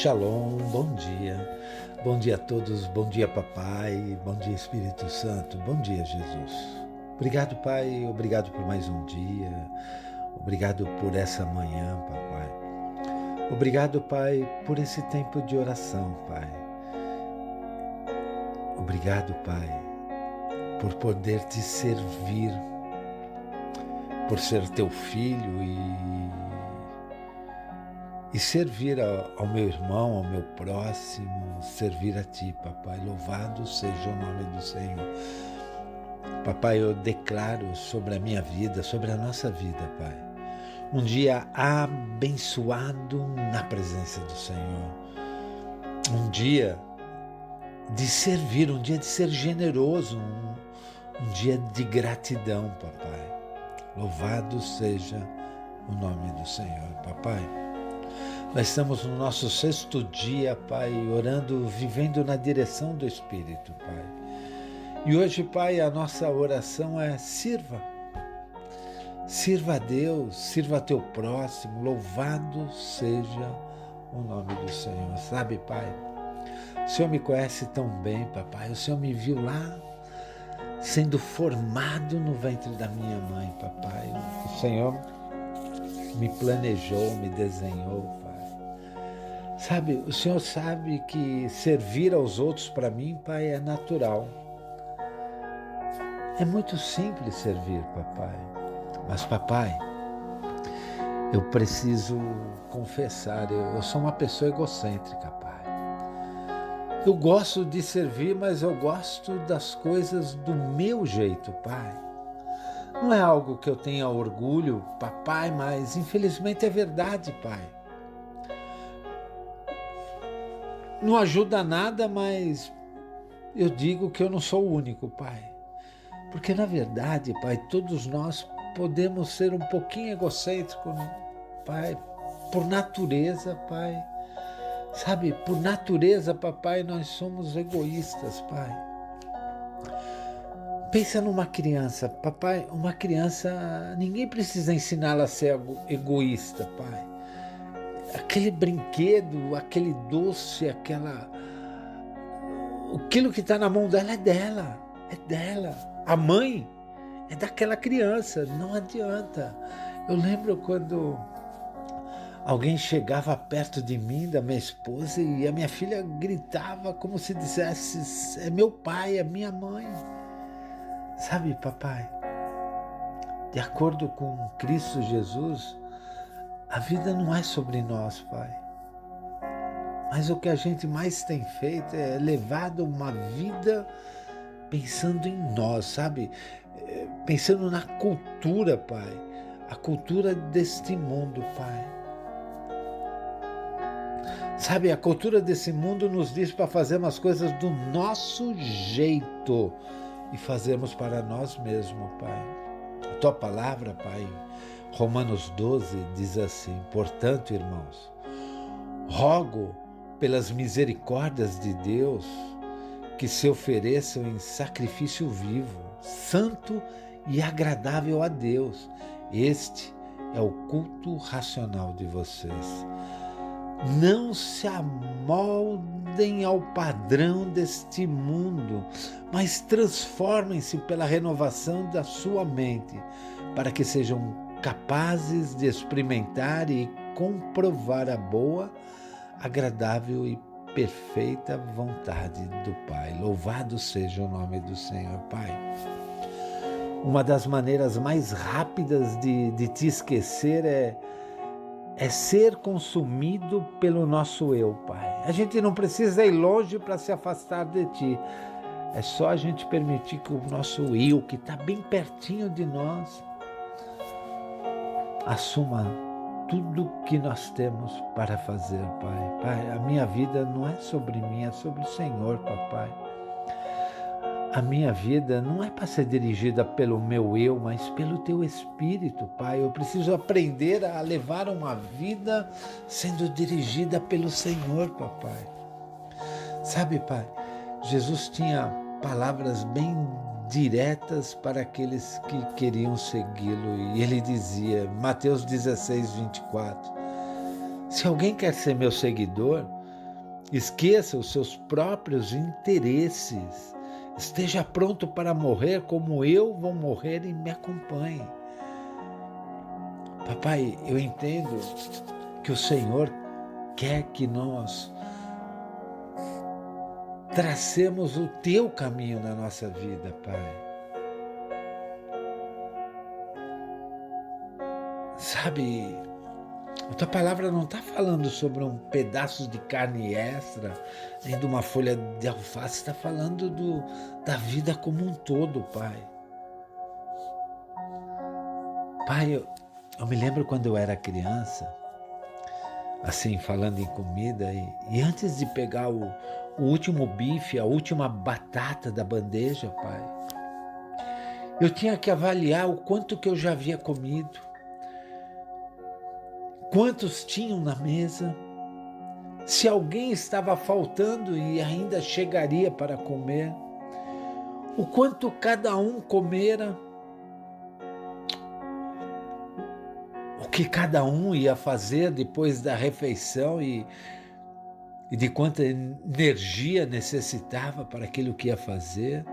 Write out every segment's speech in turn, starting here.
Shalom, bom dia. Bom dia a todos, bom dia papai, bom dia Espírito Santo, bom dia Jesus. Obrigado pai, obrigado por mais um dia, obrigado por essa manhã papai. Obrigado pai por esse tempo de oração pai. Obrigado pai por poder te servir, por ser teu filho e servir ao meu irmão, ao meu próximo, servir a ti, papai. Louvado seja o nome do Senhor. Papai, eu declaro sobre a minha vida, sobre a nossa vida, pai, um dia abençoado na presença do Senhor. Um dia de servir, um dia de ser generoso, um dia de gratidão, papai. Louvado seja o nome do Senhor, papai. Nós estamos no nosso 6º dia, Pai, orando, vivendo na direção do Espírito, Pai. E hoje, Pai, a nossa oração é sirva. Sirva a Deus, sirva a teu próximo, louvado seja o nome do Senhor. Sabe, Pai, o Senhor me conhece tão bem, papai, o Senhor me viu lá sendo formado no ventre da minha mãe, papai. O Senhor me planejou, me desenhou, Pai. Sabe, o Senhor sabe que servir aos outros para mim, Pai, é natural. É muito simples servir, papai. Mas, papai, eu preciso confessar, eu sou uma pessoa egocêntrica, pai. Eu gosto de servir, mas eu gosto das coisas do meu jeito, pai. Não é algo que eu tenha orgulho, papai, mas infelizmente é verdade, pai. Não ajuda nada, mas eu digo que eu não sou o único, pai. Porque na verdade, pai, todos nós podemos ser um pouquinho egocêntricos, pai, por natureza, pai. Sabe, por natureza, papai, nós somos egoístas, pai. Pensa numa criança, papai, uma criança, ninguém precisa ensiná-la a ser egoísta, pai. Aquele brinquedo, aquele doce, aquilo que está na mão dela é dela, é dela. A mãe é daquela criança, não adianta. Eu lembro quando alguém chegava perto de mim, da minha esposa, e a minha filha gritava como se dissesse, é meu pai, é minha mãe. Sabe, papai, de acordo com Cristo Jesus, a vida não é sobre nós, pai. Mas o que a gente mais tem feito é levado uma vida pensando em nós, sabe? Pensando na cultura, pai. A cultura deste mundo, pai. Sabe, a cultura desse mundo nos diz para fazermos as coisas do nosso jeito e fazermos para nós mesmos, pai. A tua palavra, pai, Romanos 12 diz assim, portanto, irmãos, rogo pelas misericórdias de Deus que se ofereçam em sacrifício vivo, santo e agradável a Deus. Este é o culto racional de vocês. Não se amoldem ao padrão deste mundo, mas transformem-se pela renovação da sua mente, para que sejam capazes de experimentar e comprovar a boa, agradável e perfeita vontade do Pai. Louvado seja o nome do Senhor, Pai. Uma das maneiras mais rápidas de te esquecer é ser consumido pelo nosso eu, Pai. A gente não precisa ir longe para se afastar de Ti. É só a gente permitir que o nosso eu, que está bem pertinho de nós, assuma tudo que nós temos para fazer, Pai. Pai, a minha vida não é sobre mim, é sobre o Senhor, papai. A minha vida não é para ser dirigida pelo meu eu, mas pelo teu Espírito, Pai. Eu preciso aprender a levar uma vida sendo dirigida pelo Senhor, papai. Sabe, Pai, Jesus tinha palavras bem diretas para aqueles que queriam segui-lo. E ele dizia, Mateus 16, 24, se alguém quer ser meu seguidor, Esqueça os seus próprios interesses. Esteja pronto para morrer como eu vou morrer e me acompanhe. Papai, eu entendo que o Senhor quer que nós tracemos o teu caminho na nossa vida, Pai. Sabe, a tua palavra não está falando sobre um pedaço de carne extra, nem de uma folha de alface, está falando da vida como um todo, Pai. Pai, eu me lembro quando eu era criança, assim, falando em comida, e antes de pegar o último bife, a última batata da bandeja, Pai, eu tinha que avaliar o quanto que eu já havia comido, quantos tinham na mesa, se alguém estava faltando e ainda chegaria para comer, o quanto cada um comera, o que cada um ia fazer depois da refeição e de quanta energia necessitava para aquilo que ia fazer,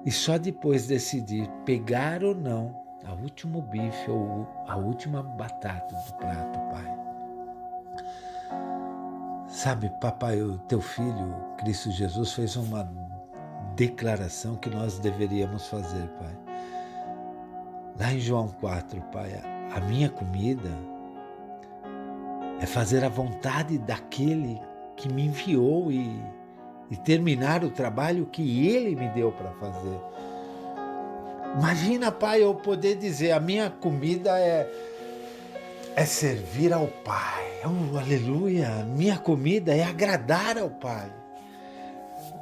e só depois decidir pegar ou não o último bife ou a última batata do prato, Pai. Sabe, papai, o teu filho, Cristo Jesus, fez uma declaração que nós deveríamos fazer, Pai. Lá em João 4, Pai, a minha comida é fazer a vontade daquele que me enviou e terminar o trabalho que ele me deu para fazer. Imagina, Pai, eu poder dizer, a minha comida é servir ao Pai. Oh, aleluia! A minha comida é agradar ao Pai.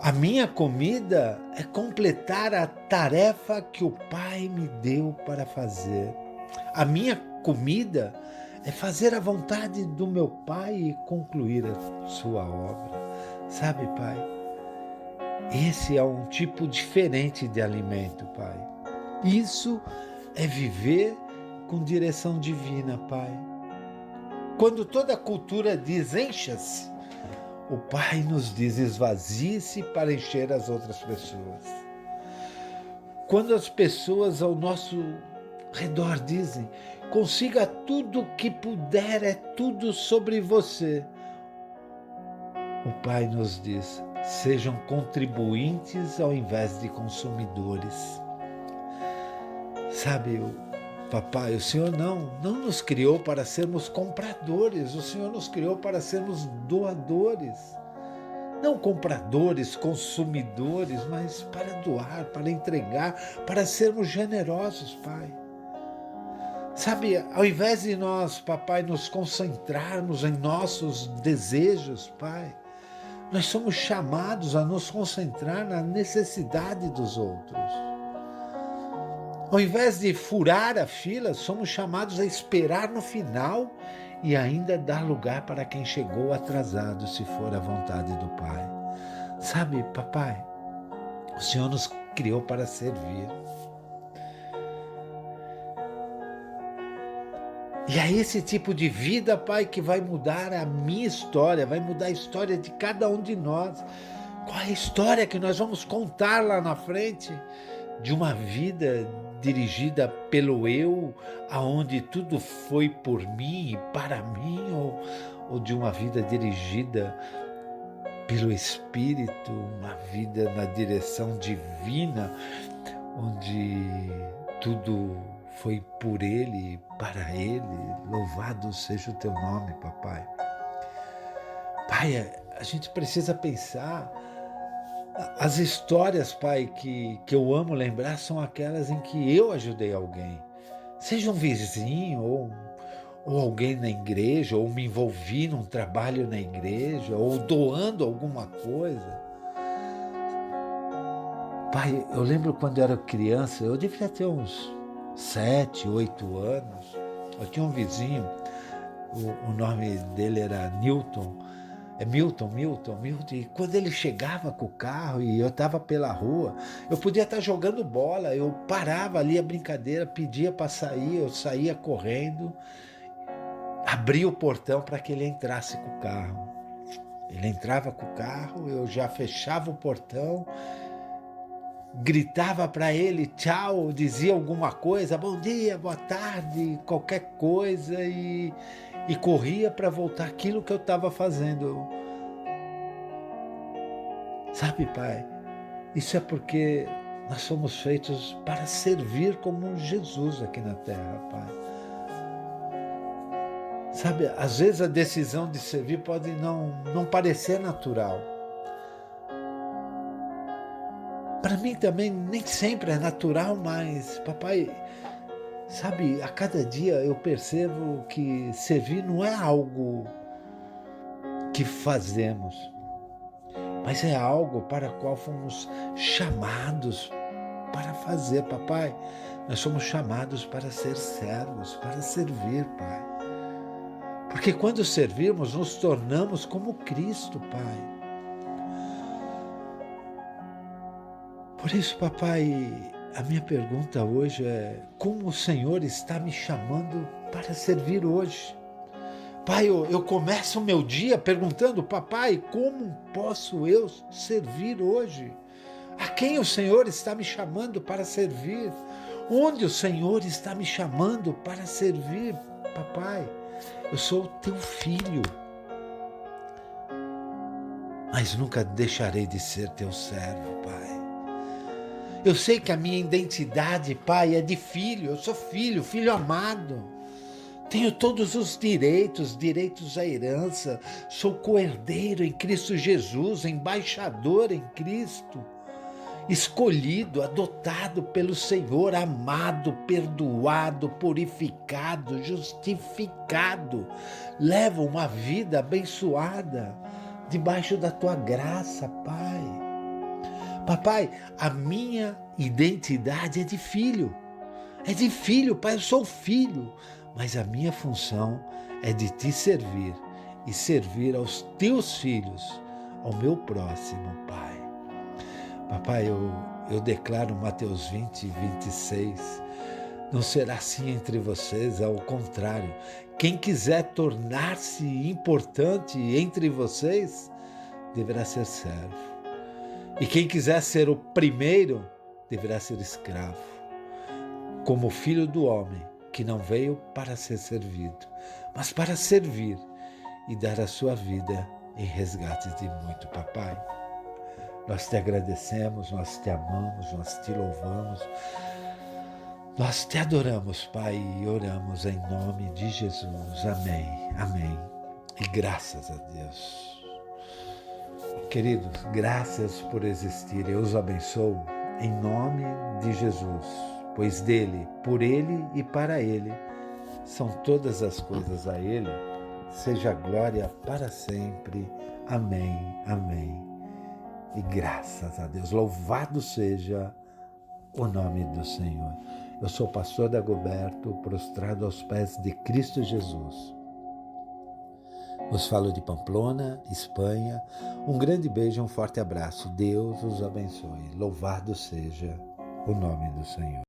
A minha comida é completar a tarefa que o Pai me deu para fazer. A minha comida é fazer a vontade do meu Pai e concluir a sua obra. Sabe, Pai? Esse é um tipo diferente de alimento, Pai. Isso é viver com direção divina, Pai. Quando toda a cultura diz encha-se, o Pai nos diz esvazie-se para encher as outras pessoas. Quando as pessoas ao nosso redor dizem consiga tudo o que puder, é tudo sobre você, o Pai nos diz sejam contribuintes ao invés de consumidores. Sabe, papai, o Senhor não nos criou para sermos compradores, o Senhor nos criou para sermos doadores. Não compradores, consumidores, mas para doar, para entregar, para sermos generosos, Pai. Sabe, ao invés de nós, papai, nos concentrarmos em nossos desejos, Pai, nós somos chamados a nos concentrar na necessidade dos outros. Ao invés de furar a fila, somos chamados a esperar no final e ainda dar lugar para quem chegou atrasado, se for a vontade do Pai. Sabe, papai, o Senhor nos criou para servir. E é esse tipo de vida, Pai, que vai mudar a minha história, vai mudar a história de cada um de nós. Qual é a história que nós vamos contar lá na frente? De uma vida dirigida pelo eu, aonde tudo foi por mim e para mim, ou de uma vida dirigida pelo Espírito, uma vida na direção divina, onde tudo foi por Ele, para Ele. Louvado seja o teu nome, papai. Pai, a gente precisa pensar. As histórias, Pai, que eu amo lembrar são aquelas em que eu ajudei alguém. Seja um vizinho, ou alguém na igreja, ou me envolvi num trabalho na igreja, ou doando alguma coisa. Pai, eu lembro quando eu era criança, eu devia ter uns 7, 8 anos. Eu tinha um vizinho, o nome dele era Newton. Milton, e quando ele chegava com o carro e eu estava pela rua, eu podia estar jogando bola, eu parava ali a brincadeira, pedia para sair, eu saía correndo, abria o portão para que ele entrasse com o carro. Ele entrava com o carro, eu já fechava o portão, gritava para ele tchau, dizia alguma coisa, bom dia, boa tarde, qualquer coisa, e corria para voltar aquilo que eu estava fazendo. Sabe, Pai, isso é porque nós somos feitos para servir como Jesus aqui na terra, Pai. Sabe, às vezes a decisão de servir pode não parecer natural. Para mim também nem sempre é natural, mas, papai, sabe, a cada dia eu percebo que servir não é algo que fazemos, mas é algo para o qual fomos chamados para fazer, papai. Nós somos chamados para ser servos, para servir, Pai. Porque quando servirmos, nos tornamos como Cristo, Pai. Por isso, papai, a minha pergunta hoje é: como o Senhor está me chamando para servir hoje? Pai, eu começo o meu dia perguntando, papai, como posso eu servir hoje? A quem o Senhor está me chamando para servir? Onde o Senhor está me chamando para servir, papai? Eu sou teu filho, mas nunca deixarei de ser teu servo, Pai. Eu sei que a minha identidade, Pai, é de filho. Eu sou filho, filho amado. Tenho todos os direitos à herança. Sou co-herdeiro em Cristo Jesus, embaixador em Cristo. Escolhido, adotado pelo Senhor, amado, perdoado, purificado, justificado. Levo uma vida abençoada debaixo da tua graça, Pai. Papai, a minha identidade é de filho. É de filho, Pai, eu sou filho. Mas a minha função é de te servir e servir aos teus filhos, ao meu próximo, Pai. Papai, eu declaro Mateus 20, 26. Não será assim entre vocês, ao contrário. Quem quiser tornar-se importante entre vocês, deverá ser servo. E quem quiser ser o primeiro, deverá ser escravo. Como filho do homem, que não veio para ser servido, mas para servir e dar a sua vida em resgate de muito, papai. Nós te agradecemos, nós te amamos, nós te louvamos, nós te adoramos, Pai, e oramos em nome de Jesus. Amém, amém. E graças a Deus. Queridos, graças por existir. Eu os abençoo em nome de Jesus, pois dele, por ele e para ele são todas as coisas. A ele seja a glória para sempre. Amém, amém. E graças a Deus, louvado seja o nome do Senhor. Eu sou o pastor Dagoberto, prostrado aos pés de Cristo Jesus. Vos falo de Pamplona, Espanha. Um grande beijo e um forte abraço. Deus os abençoe. Louvado seja o nome do Senhor.